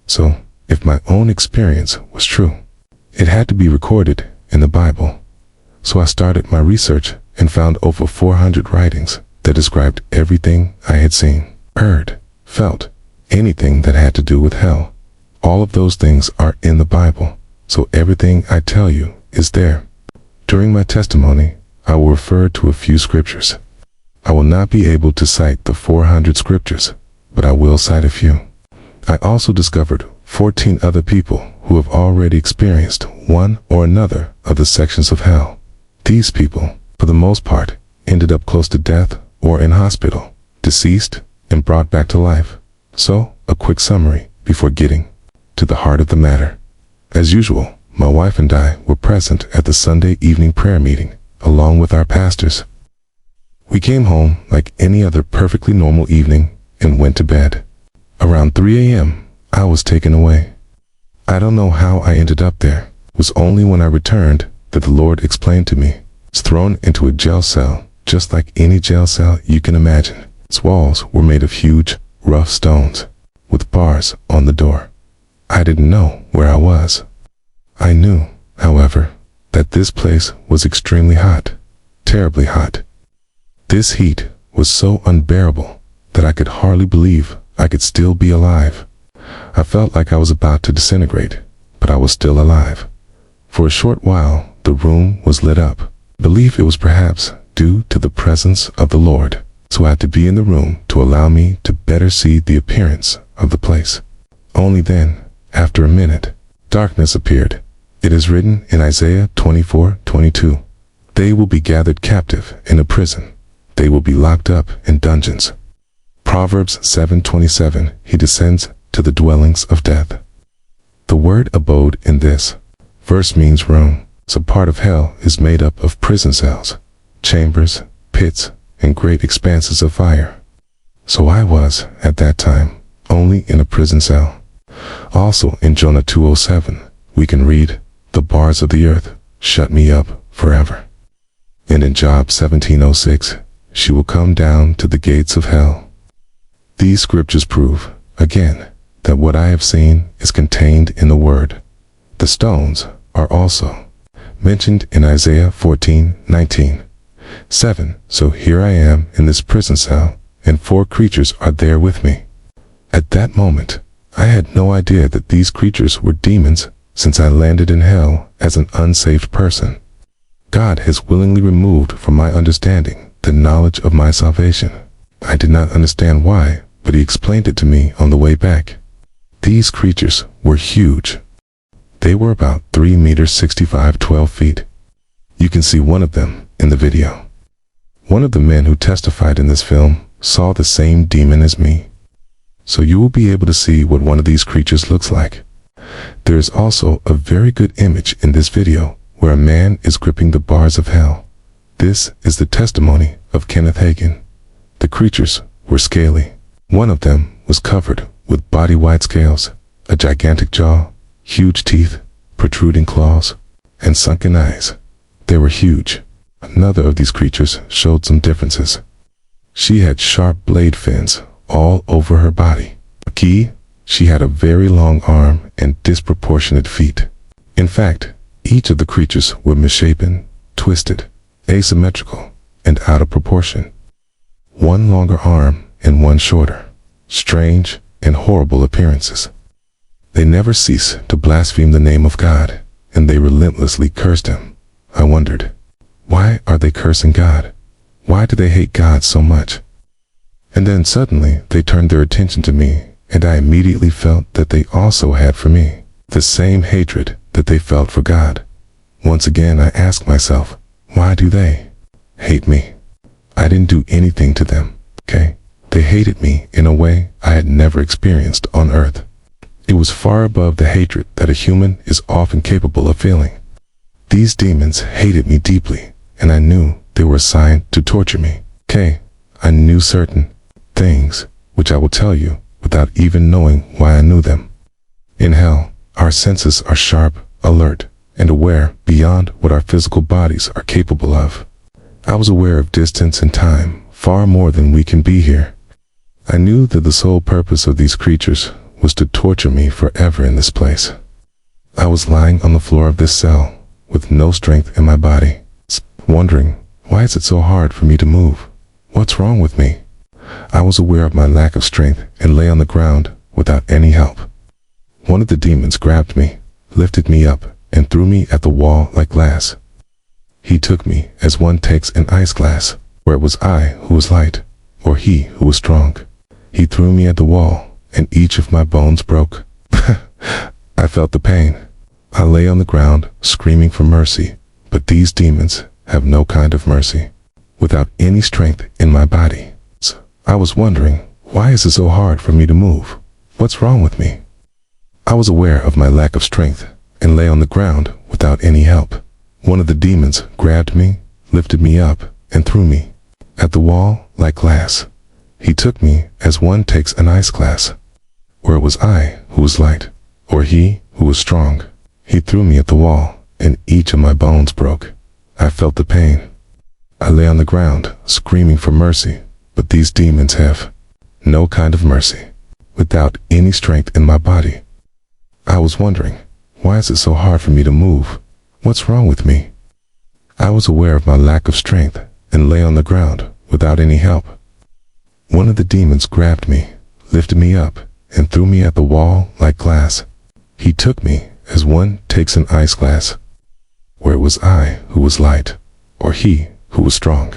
So, if my own experience was true, it had to be recorded in the Bible. So I started my research and found over 400 writings that described everything I had seen, heard, felt, anything that had to do with hell. All of those things are in the Bible, so everything I tell you is there. During my testimony, I will refer to a few scriptures. I will not be able to cite the 400 scriptures, but I will cite a few. I also discovered 14 other people who have already experienced one or another of the sections of hell. These people, for the most part, ended up close to death or in hospital, deceased, and brought back to life. So, a quick summary before getting to the heart of the matter. As usual, my wife and I were present at the Sunday evening prayer meeting, along with our pastors. We came home like any other perfectly normal evening and went to bed. Around 3 a.m., I was taken away. I don't know how I ended up there. It was only when I returned that the Lord explained to me. It's thrown into a jail cell, just like any jail cell you can imagine. Its walls were made of huge, rough stones, with bars on the door. I didn't know where I was. I knew, however, that this place was extremely hot, terribly hot. This heat was so unbearable that I could hardly believe I could still be alive. I felt like I was about to disintegrate, but I was still alive. For a short while, the room was lit up. I believe it was perhaps due to the presence of the Lord, so I had to be in the room to allow me to better see the appearance of the place. Only then, after a minute, darkness appeared. It is written in Isaiah 24:22, "They will be gathered captive in a prison. They will be locked up in dungeons." Proverbs 7:27, "He descends to the dwellings of death." The word abode in this verse means room. So part of hell is made up of prison cells, chambers, pits, and great expanses of fire. So I was, at that time, only in a prison cell. Also in Jonah 2:07, we can read, "The bars of the earth shut me up forever." And in Job 17:06, "She will come down to the gates of hell." These scriptures prove, again, that what I have seen is contained in the Word. The stones are also mentioned in Isaiah 14:19. 7. So here I am in this prison cell, and 4 creatures are there with me. At that moment, I had no idea that these creatures were demons, since I landed in hell as an unsaved person. God has willingly removed from my understanding the knowledge of my salvation. I did not understand why, but He explained it to me on the way back. These creatures were huge. They were about 3 meters 65, 12 feet. You can see one of them in the video. One of the men who testified in this film saw the same demon as me. So you will be able to see what one of these creatures looks like. There is also a very good image in this video where a man is gripping the bars of hell. This is the testimony of Kenneth Hagin. The creatures were scaly. One of them was covered with body-wide scales, a gigantic jaw, huge teeth, protruding claws, and sunken eyes. They were huge. Another of these creatures showed some differences. She had sharp blade fins all over her body. She had a very long arm and disproportionate feet. In fact, each of the creatures were misshapen, twisted, asymmetrical, and out of proportion. One longer arm and one shorter. Strange and horrible appearances. They never ceased to blaspheme the name of God, and they relentlessly cursed Him. I wondered, why are they cursing God? Why do they hate God so much? And then suddenly they turned their attention to me, and I immediately felt that they also had for me the same hatred that they felt for God. Once again I asked myself, why do they hate me? I didn't do anything to them, okay? They hated me in a way I had never experienced on earth. It was far above the hatred that a human is often capable of feeling. These demons hated me deeply, and I knew they were assigned to torture me. Okay, I knew certain things, which I will tell you without even knowing why I knew them. In hell, our senses are sharp, alert, and aware beyond what our physical bodies are capable of. I was aware of distance and time far more than we can be here. I knew that the sole purpose of these creatures was to torture me forever in this place. I was lying on the floor of this cell with no strength in my body, wondering, why is it so hard for me to move? What's wrong with me? I was aware of my lack of strength and lay on the ground without any help. One of the demons grabbed me, lifted me up, and threw me at the wall like glass. He took me as one takes an ice glass, where it was I who was light, or he who was strong. He threw me at the wall, and each of my bones broke. I felt the pain. I lay on the ground, screaming for mercy, but these demons have no kind of mercy. Without any strength in my body, I was wondering, why is it so hard for me to move? What's wrong with me? I was aware of my lack of strength and lay on the ground without any help. One of the demons grabbed me, lifted me up, and threw me at the wall like glass. He took me as one takes an ice glass, where it was I who was light, or he who was strong. He threw me at the wall, and each of my bones broke. I felt the pain. I lay on the ground, screaming for mercy, but these demons have no kind of mercy. Without any strength in my body, I was wondering, why is it so hard for me to move? What's wrong with me? I was aware of my lack of strength and lay on the ground without any help. One of the demons grabbed me, lifted me up, and threw me at the wall like glass. He took me as one takes an ice glass, where it was I who was light, or he who was strong.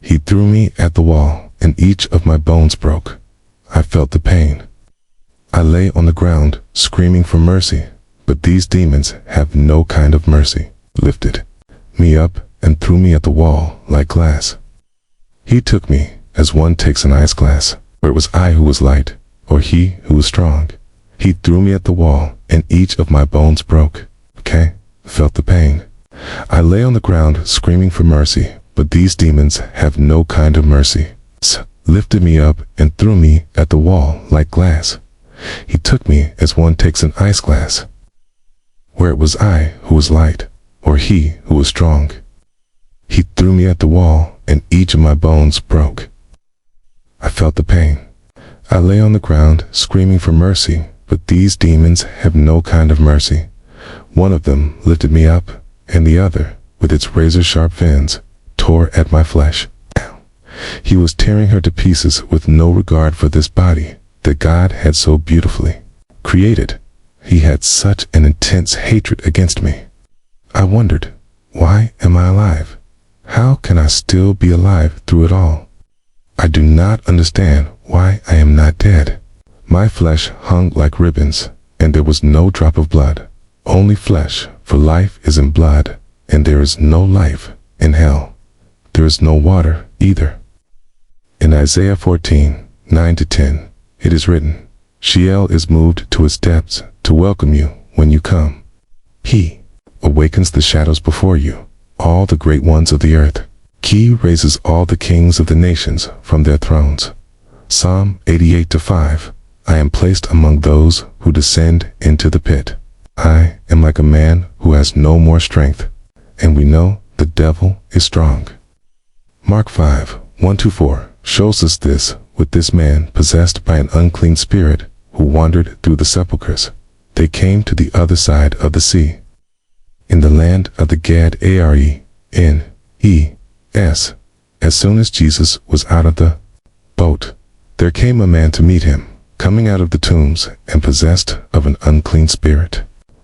He threw me at the wall, and each of my bones broke. I felt the pain. I lay on the ground, screaming for mercy, but these demons have no kind of mercy. Lifted me up and threw me at the wall like glass. He took me as one takes an ice glass, where it was I who was light, or he who was strong. He threw me at the wall, and each of my bones broke. Felt the pain. I lay on the ground, screaming for mercy, but these demons have no kind of mercy. Lifted me up and threw me at the wall like glass. He took me as one takes an ice glass, where it was I who was light, or he who was strong. He threw me at the wall, and each of my bones broke. I felt the pain. I lay on the ground, screaming for mercy, but these demons have no kind of mercy. One of them lifted me up, and the other, with its razor-sharp fins, tore at my flesh. He was tearing her to pieces with no regard for this body that God had so beautifully created. He had such an intense hatred against me. I wondered, why am I alive? How can I still be alive through it all? I do not understand why I am not dead. My flesh hung like ribbons, and there was no drop of blood. Only flesh, for life is in blood, and there is no life in hell. There is no water either. In Isaiah 14:9-10, it is written, Sheol is moved to its depths to welcome you when you come. He awakens the shadows before you, all the great ones of the earth. He raises all the kings of the nations from their thrones. Psalm 88:5. I am placed among those who descend into the pit. I am like a man who has no more strength, and we know the devil is strong. Mark 5:1-4 shows us this with this man possessed by an unclean spirit who wandered through the sepulchres. They came to the other side of the sea, in the land of the Gadarenes. As soon as Jesus was out of the boat, there came a man to meet him, coming out of the tombs and possessed of an unclean spirit.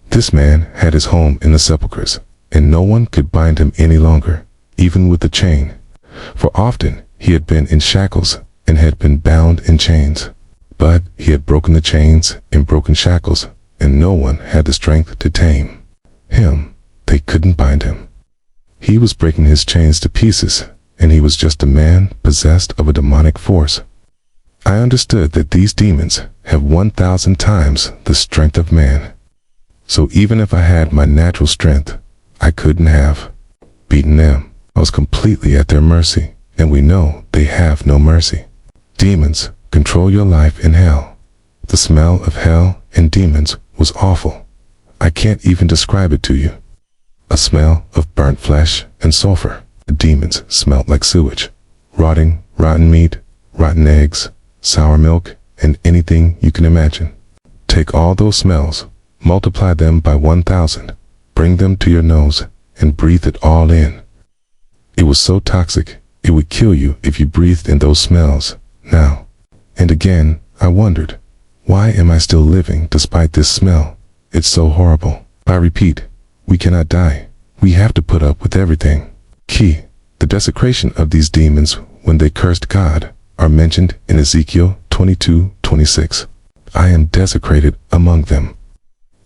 This man had his home in the sepulchres, and no one could bind him any longer, even with a chain. For often he had been in shackles and had been bound in chains. But he had broken the chains and broken shackles, and no one had the strength to tame him. They couldn't bind him. He was breaking his chains to pieces, and he was just a man possessed of a demonic force. I understood that these demons have 1,000 times the strength of man. So even if I had my natural strength, I couldn't have beaten them. I was completely at their mercy, and we know they have no mercy. Demons control your life in hell. The smell of hell and demons was awful. I can't even describe it to you. A smell of burnt flesh and sulfur. The demons smelled like sewage, rotten meat, rotten eggs, sour milk, and anything you can imagine. take all those smells, multiply them by 1,000, bring them to your nose, and breathe it all in. It was so toxic, it would kill you if you breathed in those smells. Now and again, I wondered, why am I still living despite this smell? It's so horrible. I repeat, we cannot die. We have to put up with everything. Key, the desecration of these demons when they cursed God are mentioned in Ezekiel 22:26. I am desecrated among them.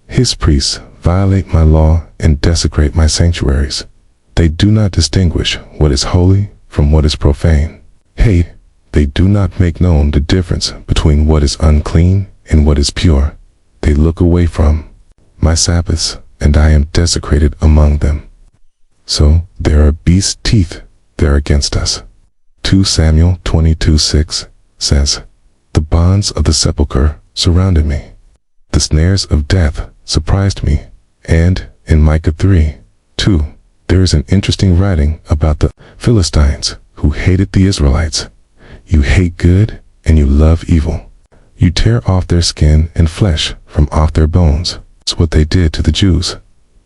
His priests violate my law and desecrate my sanctuaries. They do not distinguish what is holy from what is profane. They do not make known the difference between what is unclean and what is pure. They look away from my Sabbaths, and I am desecrated among them. So there are beast teeth there against us. 2 Samuel 22:6 says, the bonds of the sepulchre surrounded me. The snares of death surprised me. And in Micah 3:2, there is an interesting writing about the Philistines who hated the Israelites. You hate good and you love evil. You tear off their skin and flesh from off their bones. That's what they did to the Jews.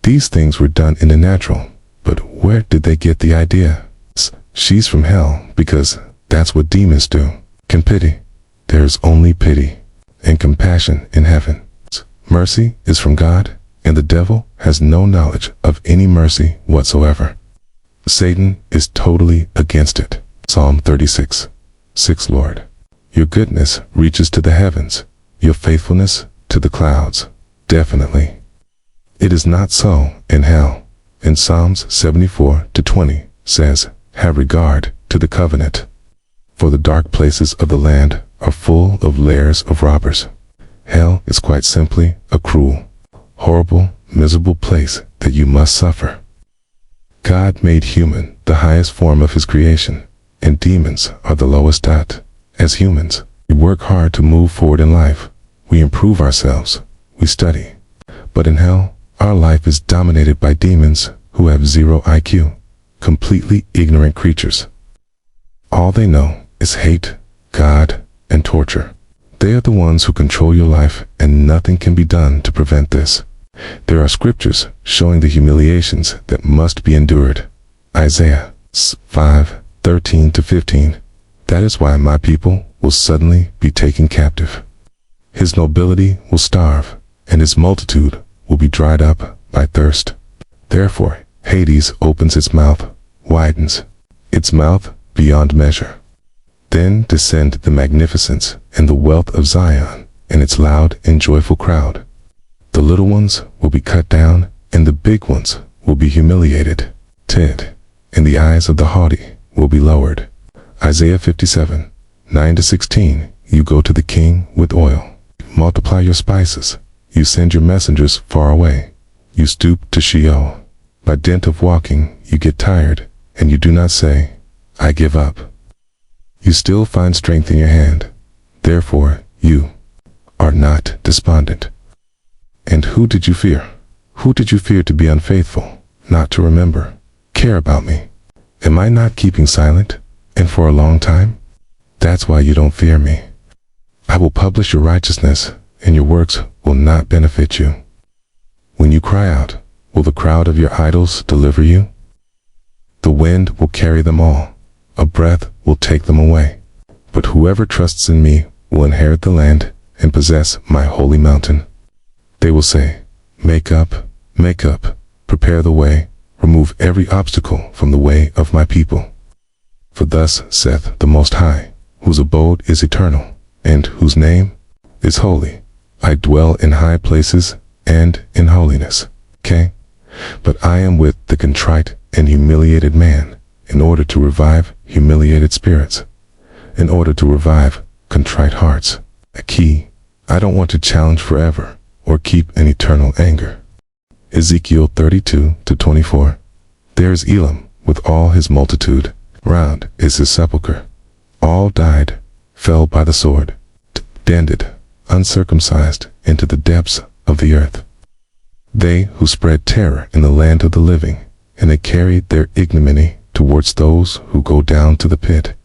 These things were done in the natural, but where did they get the idea? She's from hell because that's what demons do. Can pity. There is only pity and compassion in heaven. Mercy is from God, and the devil has no knowledge of any mercy whatsoever. Satan is totally against it. Psalm 36:6. Lord, your goodness reaches to the heavens, your faithfulness to the clouds. Definitely. It is not so in hell. In Psalms 74:20 says, have regard to the covenant. For the dark places of the land are full of lairs of robbers. Hell is quite simply a cruel, horrible, miserable place that you must suffer. God made human the highest form of his creation, and demons are the lowest dot. As humans, we work hard to move forward in life. We improve ourselves. We study. But in hell, our life is dominated by demons who have 0 IQ, completely ignorant creatures. All they know is hate, God, and torture. They are the ones who control your life, and nothing can be done to prevent this. There are scriptures showing the humiliations that must be endured. Isaiah 5:13-15. That is why my people will suddenly be taken captive. His nobility will starve, and his multitude will be dried up by thirst. Therefore, Hades opens its mouth, widens its mouth beyond measure. Then descend the magnificence and the wealth of Zion and its loud and joyful crowd. The little ones will be cut down, and the big ones will be humiliated. And the eyes of the haughty will be lowered. Isaiah 57:9-16. You go to the king with oil. Multiply your spices. You send your messengers far away. You stoop to Sheol. By dint of walking, you get tired, and you do not say, I give up. You still find strength in your hand. Therefore, you are not despondent. And who did you fear? Who did you fear to be unfaithful, not to remember, care about me? Am I not keeping silent, and for a long time? That's why you don't fear me. I will publish your righteousness, and your works will not benefit you. When you cry out, will the crowd of your idols deliver you? The wind will carry them all. A breath will take them away. But whoever trusts in me will inherit the land and possess my holy mountain. They will say, make up, prepare the way, remove every obstacle from the way of my people. For thus saith the Most High, whose abode is eternal, and whose name is holy. I dwell in high places and in holiness. But I am with the contrite and humiliated man, in order to revive humiliated spirits, in order to revive contrite hearts. A key. I don't want to challenge forever, or keep an eternal anger. Ezekiel 32:24. There is Elam with all his multitude. Round is his sepulchre. All died, fell by the sword, dented, uncircumcised, into the depths of the earth. They who spread terror in the land of the living, and they carried their ignominy towards those who go down to the pit.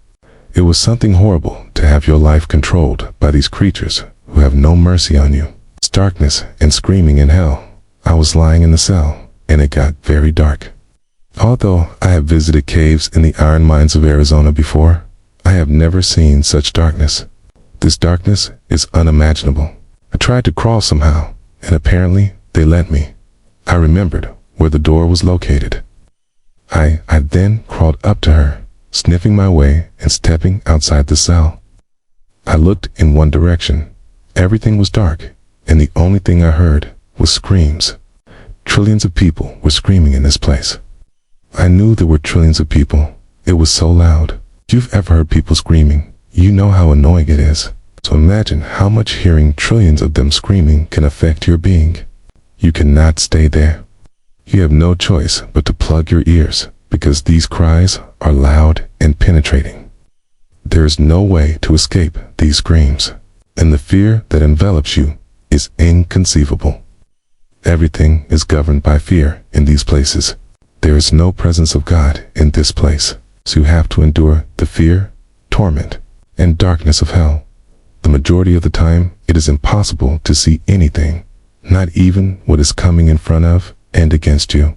It was something horrible to have your life controlled by these creatures who have no mercy on you. darkness and screaming in hell. I was lying in the cell, and it got very dark. Although I have visited caves in the iron mines of Arizona before, I have never seen such darkness. This darkness is unimaginable. I tried to crawl somehow, and apparently they let me. I remembered where the door was located. I then crawled up to her, sniffing my way and stepping outside the cell. I looked in one direction. Everything was dark, and the only thing I heard was screams. Trillions of people were screaming in this place. I knew there were trillions of people. It was so loud. If you've ever heard people screaming, you know how annoying it is. So imagine how much hearing trillions of them screaming can affect your being. You cannot stay there. You have no choice but to plug your ears, because these cries are loud and penetrating. There is no way to escape these screams, and the fear that envelops you is inconceivable. Everything is governed by fear in these places. There is no presence of God in this place, so you have to endure the fear, torment, and darkness of hell. The majority of the time, it is impossible to see anything, not even what is coming in front of and against you.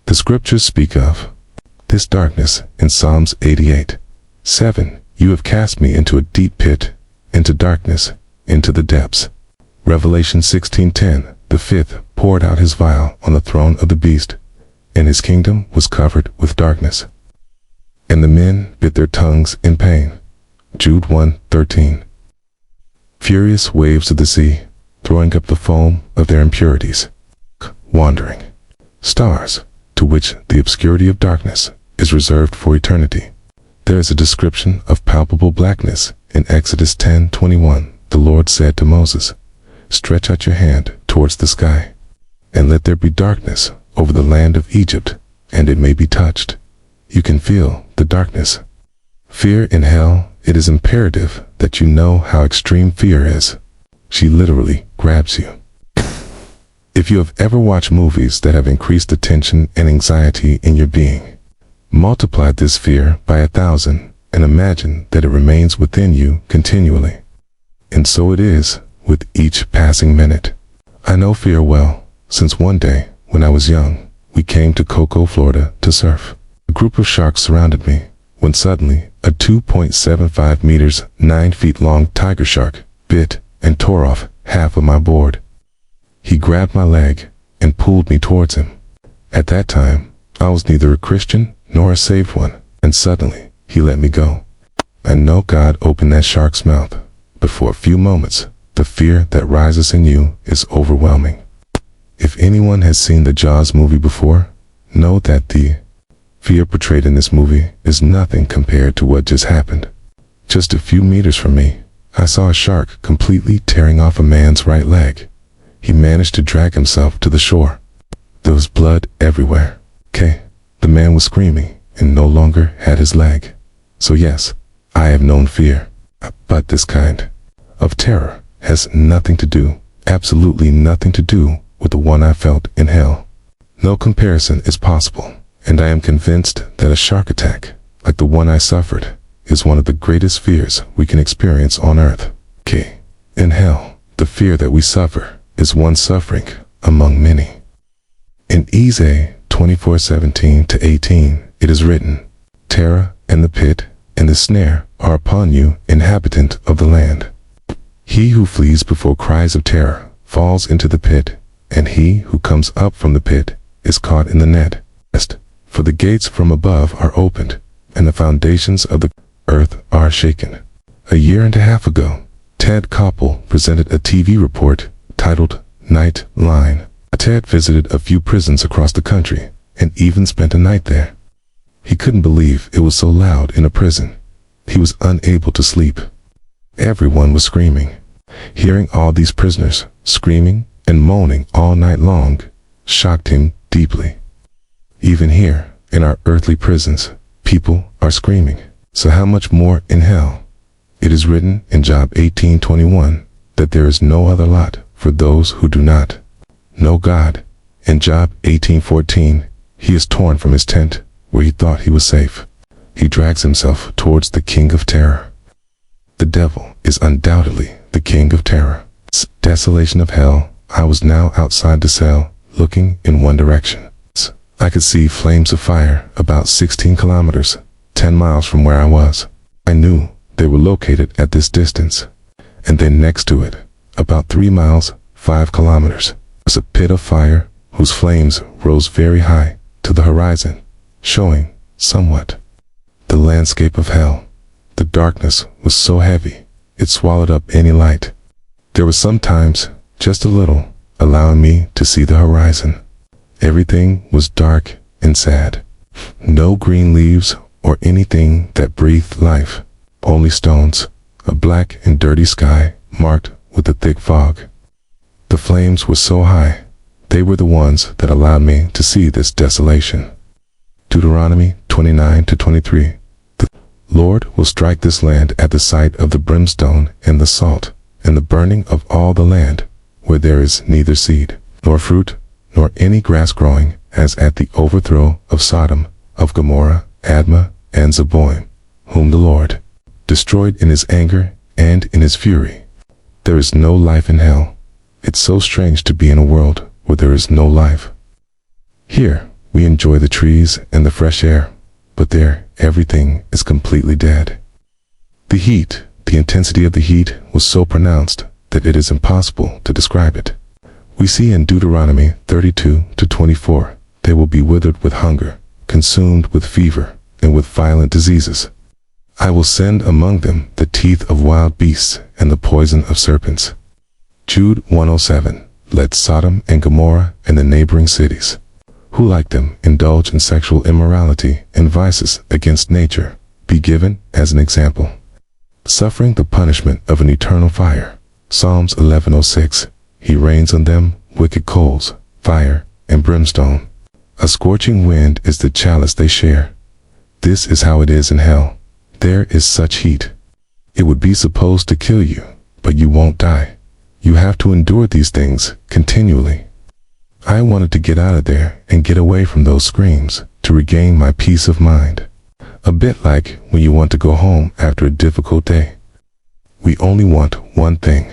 The scriptures speak of this darkness in Psalms 88:7. You have cast me into a deep pit, into darkness, into the depths. Revelation 16:10. The fifth poured out his vial on the throne of the beast, and his kingdom was covered with darkness. And the men bit their tongues in pain. Jude 1:13. Furious waves of the sea, throwing up the foam of their impurities. Wandering stars, to which the obscurity of darkness is reserved for eternity. There is a description of palpable blackness in Exodus 10:21. The Lord said to Moses, "Stretch out your hand towards the sky, and let there be darkness over the land of Egypt, and it may be touched." You can feel the darkness. Fear in hell, it is imperative that you know how extreme fear is. She literally grabs you. If you have ever watched movies that have increased the tension and anxiety in your being, multiply this fear by 1,000 and imagine that it remains within you continually. And so it is with each passing minute. I know fear well, since one day, when I was young, we came to Cocoa, Florida to surf. A group of sharks surrounded me, when suddenly a 2.75 meters, 9 feet long tiger shark bit and tore off half of my board. He grabbed my leg and pulled me towards him. At that time, I was neither a Christian nor a saved one, and suddenly he let me go. I know God opened that shark's mouth, but for a few moments, the fear that rises in you is overwhelming. If anyone has seen the Jaws movie before, know that the fear portrayed in this movie is nothing compared to what just happened. Just a few meters from me, I saw a shark completely tearing off a man's right leg. He managed to drag himself to the shore. There was blood everywhere. The man was screaming and no longer had his leg. So yes, I have known fear, but this kind of terror has nothing to do, absolutely nothing to do with the one I felt in hell. No comparison is possible, and I am convinced that a shark attack, like the one I suffered, is one of the greatest fears we can experience on earth. In hell, the fear that we suffer is one suffering among many. In Isaiah 24:17-18, it is written, "Terror and the pit and the snare are upon you, inhabitant of the land. He who flees before cries of terror falls into the pit, and he who comes up from the pit is caught in the net. For the gates from above are opened, and the foundations of the earth are shaken." A year and a half ago, Ted Koppel presented a TV report titled Night Line. Ted visited a few prisons across the country and even spent a night there. He couldn't believe it was so loud in a prison. He was unable to sleep. Everyone was screaming. Hearing all these prisoners screaming and moaning all night long shocked him deeply. Even here, in our earthly prisons, people are screaming. So how much more in hell? It is written in Job 18:21 that there is no other lot for those who do not know God. In Job 18:14, he is torn from his tent where he thought he was safe. He drags himself towards the king of terror. The devil is undoubtedly the king of terror. Desolation of hell. I was now outside the cell, looking in one direction. I could see flames of fire about 16 kilometers, 10 miles from where I was. I knew they were located at this distance. And then next to it, about 3 miles, 5 kilometers, was a pit of fire whose flames rose very high to the horizon, showing somewhat the landscape of hell. The darkness was so heavy, it swallowed up any light. There was sometimes just a little, allowing me to see the horizon. Everything was dark and sad. No green leaves or anything that breathed life. Only stones, a black and dirty sky marked with a thick fog. The flames were so high, they were the ones that allowed me to see this desolation. Deuteronomy 29-23. The Lord will strike this land at the sight of the brimstone and the salt, and the burning of all the land, where there is neither seed, nor fruit, nor any grass growing, as at the overthrow of Sodom, of Gomorrah, Admah, and Zeboim, whom the Lord destroyed in his anger and in his fury. There is no life in hell. It's so strange to be in a world where there is no life. Here, we enjoy the trees and the fresh air, but there, everything is completely dead. The heat, the intensity of the heat was so pronounced that it is impossible to describe it. We see in Deuteronomy 32-24, they will be withered with hunger, consumed with fever, and with violent diseases. I will send among them the teeth of wild beasts and the poison of serpents. Jude 1:07. Let Sodom and Gomorrah and the neighboring cities, who like them indulge in sexual immorality and vices against nature, be given as an example, suffering the punishment of an eternal fire. Psalms 11:06. He rains on them wicked coals, fire, and brimstone. A scorching wind is the chalice they share. This is how it is in hell. There is such heat. It would be supposed to kill you, but you won't die. You have to endure these things continually. I wanted to get out of there and get away from those screams to regain my peace of mind. A bit like when you want to go home after a difficult day. We only want one thing,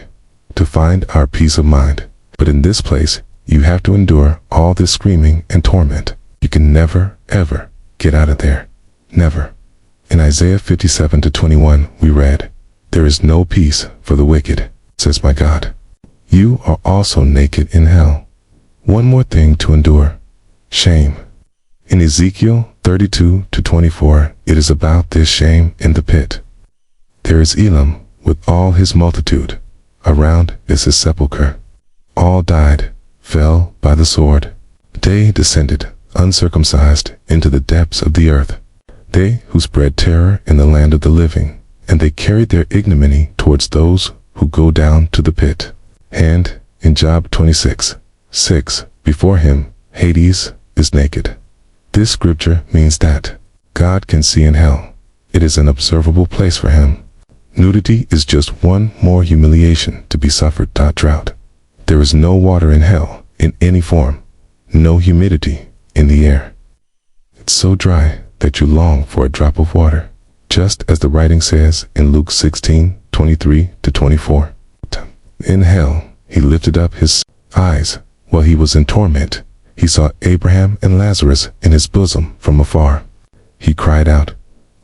to find our peace of mind. But in this place, you have to endure all this screaming and torment. You can never, ever get out of there. Never. In Isaiah 57-21, we read, "There is no peace for the wicked, says my God. You are also naked in hell." One more thing to endure, shame. In Ezekiel 32-24, it is about this shame in the pit. There is Elam with all his multitude. Around is his sepulchre. All died, fell by the sword. They descended, uncircumcised, into the depths of the earth. They who spread terror in the land of the living, and they carried their ignominy towards those who go down to the pit. And, in Job 26:6, before him, Hades is naked. This scripture means that God can see in hell. It is an observable place for him. Nudity is just one more humiliation to be suffered. Drought. There is no water in hell in any form, no humidity in the air. It's so dry that you long for a drop of water, just as the writing says in Luke 16:23-24. In hell, he lifted up his eyes while he was in torment. He saw Abraham and Lazarus in his bosom from afar. He cried out,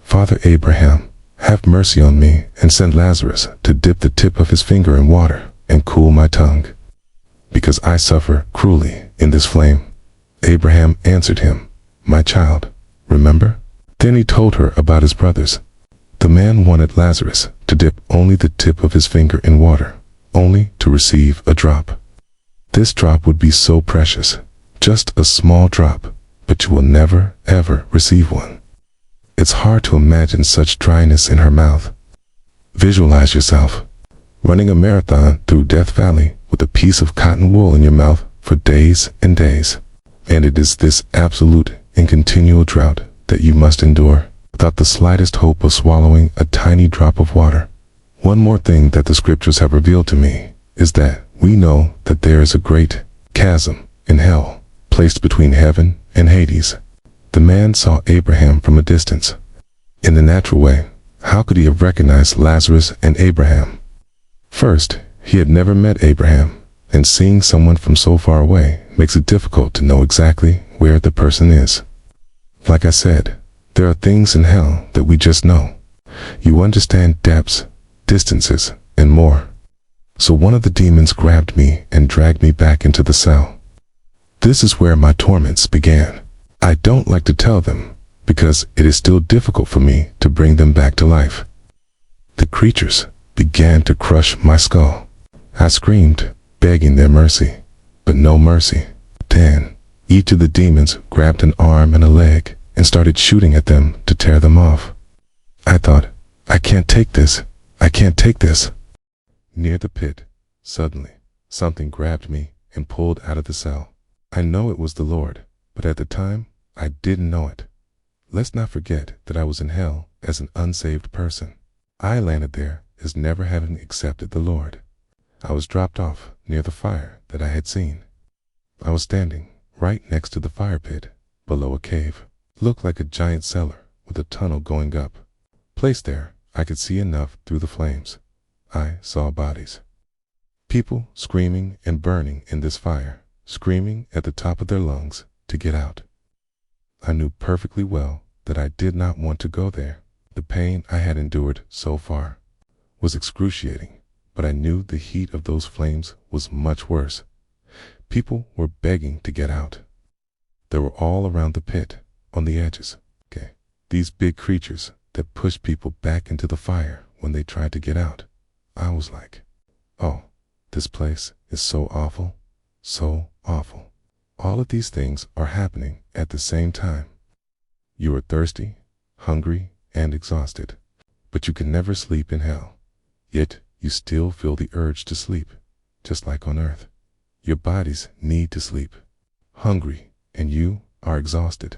"Father Abraham, have mercy on me and send Lazarus to dip the tip of his finger in water and cool my tongue, because I suffer cruelly in this flame." Abraham answered him, "My child, remember?" Then he told her about his brothers. The man wanted Lazarus to dip only the tip of his finger in water, only to receive a drop. This drop would be so precious, just a small drop, but you will never, ever receive one. It's hard to imagine such dryness in her mouth. Visualize yourself running a marathon through Death Valley with a piece of cotton wool in your mouth for days and days. And it is this absolute and continual drought that you must endure, without the slightest hope of swallowing a tiny drop of water. One more thing that the scriptures have revealed to me is that we know that there is a great chasm in hell, placed between heaven and Hades. The man saw Abraham from a distance. In the natural way, how could he have recognized Lazarus and Abraham? First, He had never met Abraham, and seeing someone from so far away makes it difficult to know exactly where the person is. Like I said, there are things in hell that we just know. You understand depths, distances, and more. So one of the demons grabbed me and dragged me back into the cell. This is where my torments began. I don't like to tell them, because it is still difficult for me to bring them back to life. The creatures began to crush my skull. I screamed, begging their mercy, but no mercy. Then, each of the demons grabbed an arm and a leg and started shooting at them to tear them off. I thought, I can't take this. I can't take this. Near the pit, suddenly, something grabbed me and pulled out of the cell. I know it was the Lord, but at the time, I didn't know it. Let's not forget that I was in hell as an unsaved person. I landed there as never having accepted the Lord. I was dropped off near the fire that I had seen. I was standing right next to the fire pit, below a cave. Looked like a giant cellar with a tunnel going up. Placed there, I could see enough through the flames. I saw bodies. People screaming and burning in this fire, screaming at the top of their lungs to get out. I knew perfectly well that I did not want to go there. The pain I had endured so far was excruciating, but I knew the heat of those flames was much worse. People were begging to get out. They were all around the pit, on the edges. These big creatures that pushed people back into the fire when they tried to get out. I was like, oh, this place is so awful, so awful. All of these things are happening at the same time. You are thirsty, hungry, and exhausted, but you can never sleep in hell. Yet you still feel the urge to sleep, just like on earth. Your bodies need to sleep, hungry, and you are exhausted.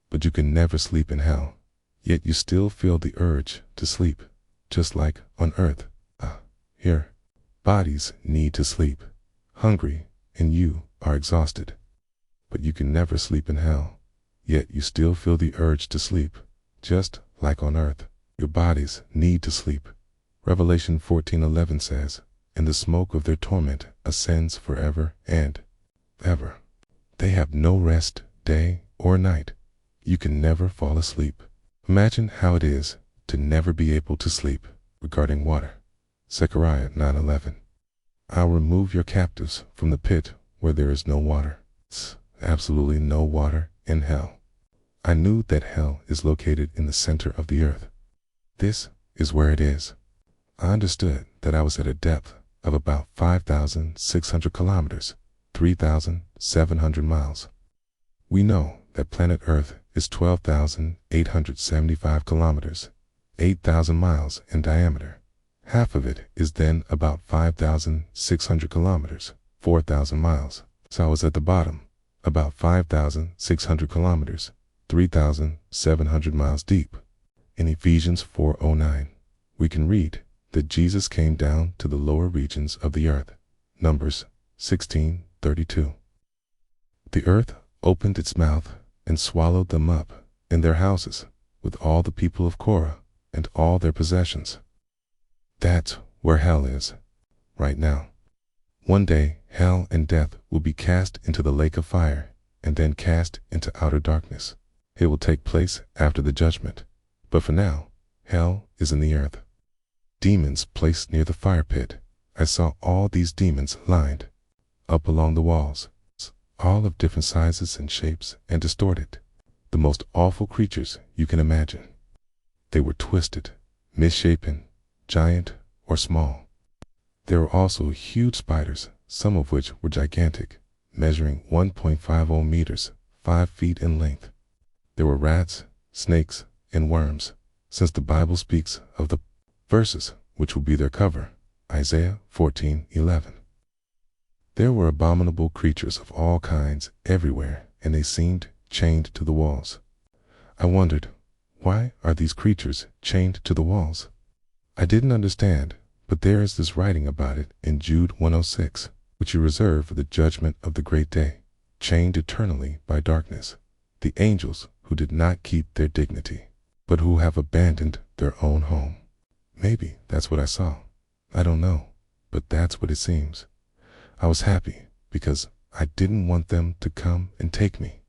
But you can never sleep in hell, yet you still feel the urge to sleep, just like on earth. Here, bodies need to sleep, hungry, and you are exhausted. But you can never sleep in hell, yet you still feel the urge to sleep, just like on earth. Your bodies need to sleep. Revelation 14:11 says, and the smoke of their torment ascends forever and ever. They have no rest, day or night. You can never fall asleep. Imagine how it is to never be able to sleep. Regarding water, Zechariah 9:11. I'll remove your captives from the pit where there is no water. Absolutely no water in hell. I knew that hell is located in the center of the earth. This is where it is. I understood that I was at a depth of about 5,600 kilometers, 3,700 miles. We know that planet Earth is 12,875 kilometers, 8,000 miles in diameter. Half of it is then about 5,600 kilometers, 4,000 miles. So I was at the bottom, about 5,600 kilometers, 3,700 miles deep. In Ephesians 4:09, we can read that Jesus came down to the lower regions of the earth. Numbers 16:32. The earth opened its mouth and swallowed them up in their houses with all the people of Korah and all their possessions. That's where hell is, right now. One day, hell and death will be cast into the lake of fire and then cast into outer darkness. It will take place after the judgment. But for now, hell is in the earth. Demons placed near the fire pit. I saw all these demons lined up along the walls, all of different sizes and shapes and distorted. The most awful creatures you can imagine. They were twisted, misshapen, giant or small. There were also huge spiders, some of which were gigantic, measuring 1.50 meters, 5 feet in length. There were rats, snakes, and worms, since the Bible speaks of the verses which will be their cover, Isaiah 14:11. There were abominable creatures of all kinds everywhere, and they seemed chained to the walls. I wondered, why are these creatures chained to the walls? I didn't understand, but there is this writing about it in Jude 1:06, which you reserve for the judgment of the great day, chained eternally by darkness, the angels who did not keep their dignity, but who have abandoned their own home. Maybe that's what I saw. I don't know. but that's what it seems. I was happy because I didn't want them to come and take me.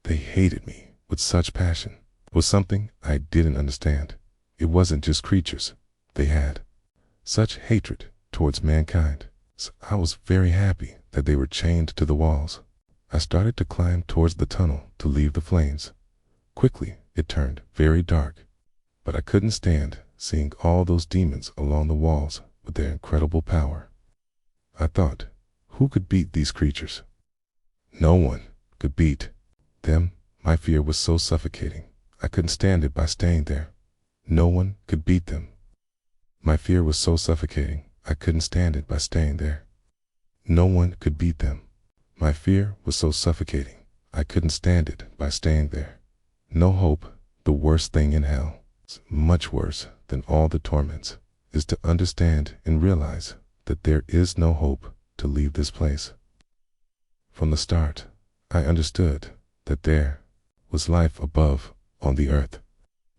They hated me with such passion. It was something I didn't understand. It wasn't just creatures. They had such hatred towards mankind. So I was very happy that they were chained to the walls. I started to climb towards the tunnel to leave the flames. Quickly, it turned very dark, but I couldn't stand seeing all those demons along the walls with their incredible power. I thought, who could beat these creatures? No one could beat them. My fear was so suffocating. I couldn't stand it by staying there. No one could beat them. My fear was so suffocating. I couldn't stand it by staying there. No one could beat them. My fear was so suffocating. I couldn't stand it by staying there. No hope. The worst thing in hell, much worse than all the torments, is to understand and realize that there is no hope to leave this place. From the start, I understood that there was life above on the earth,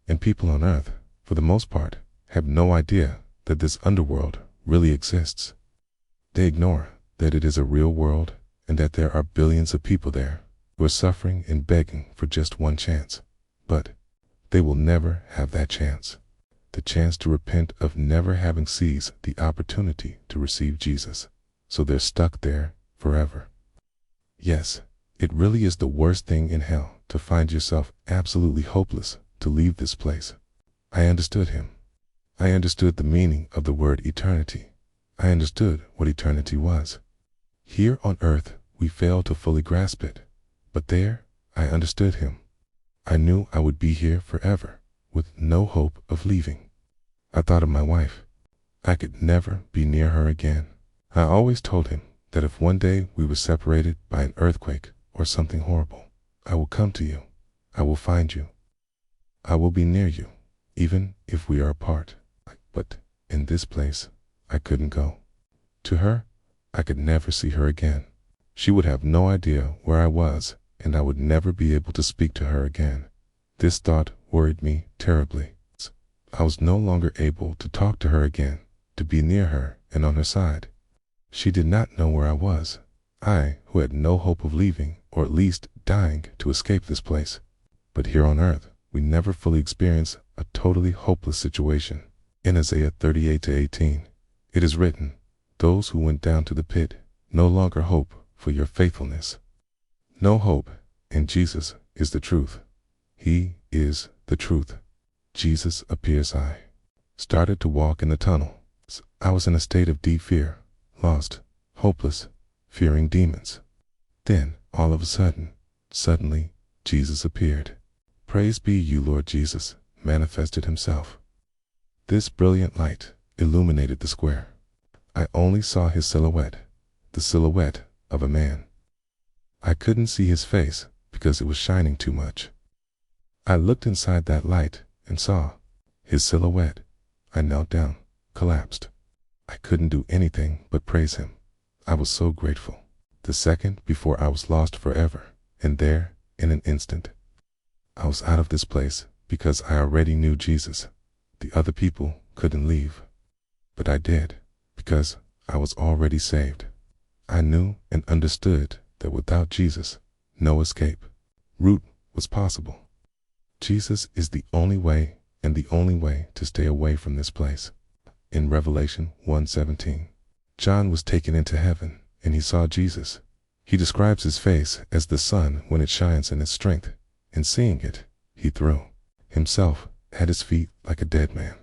and people on earth, for the most part, have no idea that this underworld really exists. They ignore that it is a real world and that there are billions of people there who are suffering and begging for just one chance. But they will never have that chance. The chance to repent of never having seized the opportunity to receive Jesus. So they're stuck there forever. Yes, it really is the worst thing in hell to find yourself absolutely hopeless to leave this place. I understood him. I understood the meaning of the word eternity. I understood what eternity was. Here on earth, we fail to fully grasp it. But there, I understood him. I knew I would be here forever, with no hope of leaving. I thought of my wife. I could never be near her again. I always told him that if one day we were separated by an earthquake or something horrible, I will come to you. I will find you. I will be near you, even if we are apart. But in this place, I couldn't go. To her, I could never see her again. She would have no idea where I was, and I would never be able to speak to her again. This thought worried me terribly. I was no longer able to talk to her again, to be near her and on her side. She did not know where I was. I, who had no hope of leaving, or at least dying to escape this place. But here on earth, we never fully experience a totally hopeless situation. In Isaiah 38:18, it is written, "Those who went down to the pit no longer hope for your faithfulness." No hope, and Jesus is the truth. He is the truth. Jesus appears. I started to walk in the tunnel. I was in a state of deep fear, lost, hopeless, fearing demons. Then, all of a sudden, suddenly, Jesus appeared. Praise be you, Lord Jesus, manifested himself. This brilliant light illuminated the square. I only saw his silhouette, the silhouette of a man. I couldn't see his face because it was shining too much. I looked inside that light and saw his silhouette. I knelt down, collapsed. I couldn't do anything but praise him. I was so grateful. The second before I was lost forever, and there, in an instant, I was out of this place because I already knew Jesus. The other people couldn't leave. But I did, because I was already saved. I knew and understood that without Jesus, no escape route was possible. Jesus is the only way and the only way to stay away from this place. In Revelation 1:17, John was taken into heaven and he saw Jesus. He describes his face as the sun when it shines in its strength, and seeing it, he threw himself at his feet like a dead man.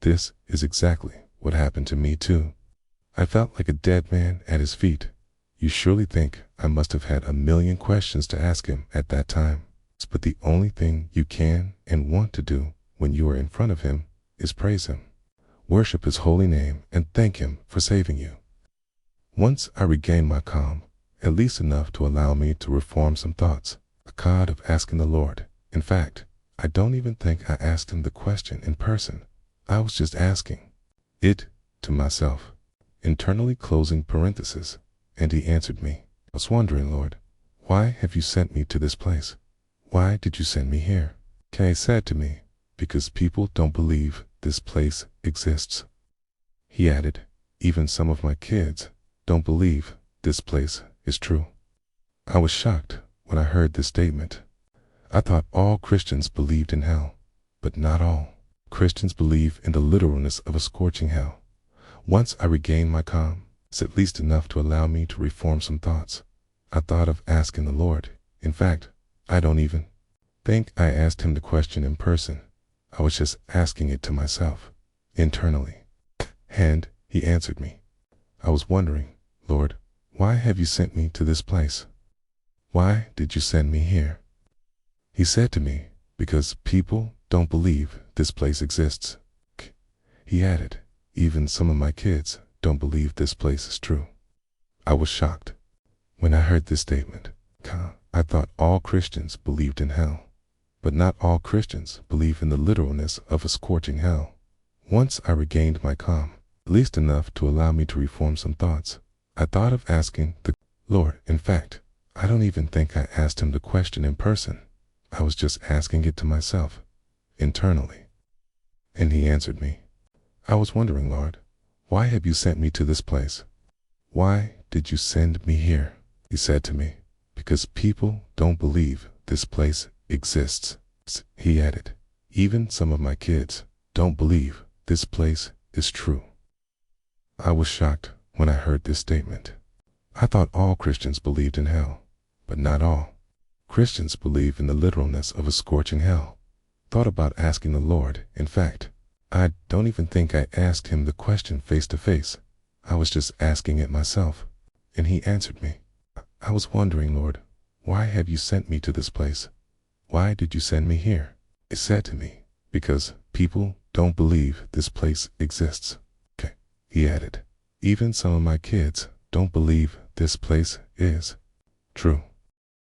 This is exactly what happened to me too. I felt like a dead man at his feet. You surely think I must have had a million questions to ask him at that time. But the only thing you can and want to do when you are in front of him is praise him, worship his holy name, and thank him for saving you. Once I regained my calm, at least enough to allow me to reform some thoughts, a cod of asking the Lord. In fact, I don't even think I asked him the question in person. I was just asking it to myself, internally closing parentheses, and he answered me. I was wondering, Lord, why have you sent me to this place? Why did you send me here? Kay said to me, because people don't believe this place exists. He added, Even some of my kids don't believe this place is true. I was shocked when I heard this statement. I thought all Christians believed in hell, but not all. Christians believe in the literalness of a scorching hell. Once I regained my calm, it's at least enough to allow me to reform some thoughts. I thought of asking the Lord. In fact, I don't even think I asked him the question in person. I was just asking it to myself, internally. And he answered me. I was wondering, Lord, why have you sent me to this place? Why did you send me here? He said to me, because people don't believe this place exists. He added, even some of my kids don't believe this place is true. I was shocked when I heard this statement. I thought all Christians believed in hell, but not all Christians believe in the literalness of a scorching hell. Once I regained my calm, at least enough to allow me to reform some thoughts, I thought of asking the Lord. In fact, I don't even think I asked him the question in person. I was just asking it to myself, internally. And he answered me. I was wondering, Lord, why have you sent me to this place? Why did you send me here? He said to me, because people don't believe this place exists. He added, even some of my kids don't believe this place is true. I was shocked when I heard this statement. I thought all Christians believed in hell, but not all. Christians believe in the literalness of a scorching hell. Thought about asking the Lord. In fact, I don't even think I asked him the question face to face. I was just asking it myself. And he answered me. I was wondering, Lord, why have you sent me to this place? Why did you send me here? He said to me, because people don't believe this place exists. He added, even some of my kids don't believe this place is true.